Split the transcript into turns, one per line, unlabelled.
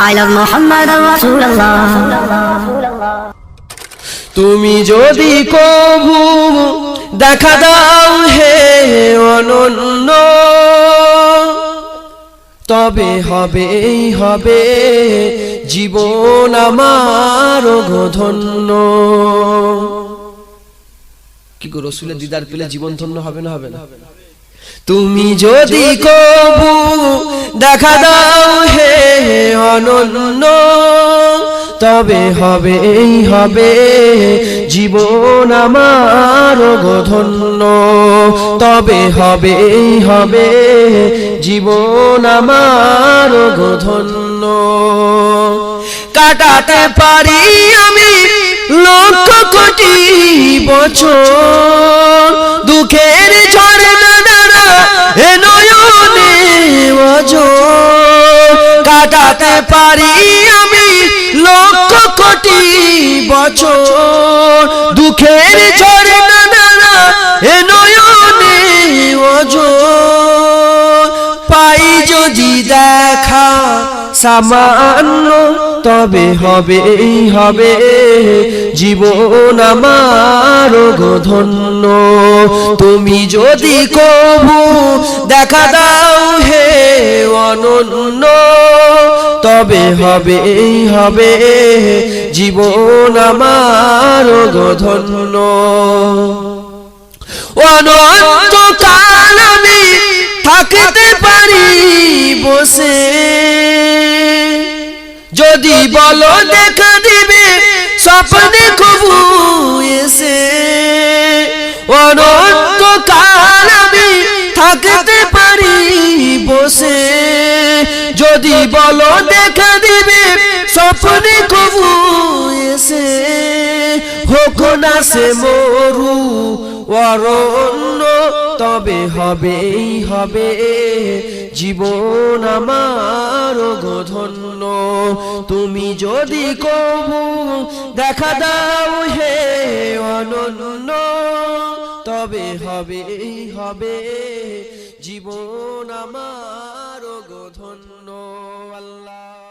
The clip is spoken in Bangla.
I love Muhammad Rasulullah.
তুমি যদি কবু দেখা দাও হে অনন্য, তবে হবে জীবন আমার ধন্য। কি গো, রাসূলের দিদার পেলে জীবন ধন্য হবে না হবে না? তুমি যদি কবু দেখা দাও হে অনন্য, তবে হবে জীবন আমার ধন্য, তবে হবে জীবন আমার ধন্য। কাটাতে পারি আমি লক্ষ কোটি বছর, দুঃখের ঝর্ণা দ্বারা এ নয়নে ওজর। কাটাতে পারি আমি লক্ষ কোটি বছর, দুঃখের ঝর্ণা দ্বারা এ নয়নে ওজর। পাই যদি দেখা সামান্য, তবে হবে জীবন আমার ধন্য। তুমি যদি কবু দেখা দাও হে অনন্য, তবে হবে জীবন আমার ধন্য। অনন্তকাল আমি থাকতে পারি বসে, যদি বলো দেখা দিবে স্বপ্নে কবু এসে। অনন্তকাল আমি থাকতে পারি বসে, যদি বলো দেখা দিবে স্বপ্নে কবু এসে। হোক না সে মরু অরণ্য, তবে হবে জীবন আমার ধন্য। তুমি যদি কবু দেখা দাও হে অনন্য, তবে হবে জীবন আমার ধন্য। আল্লাহ।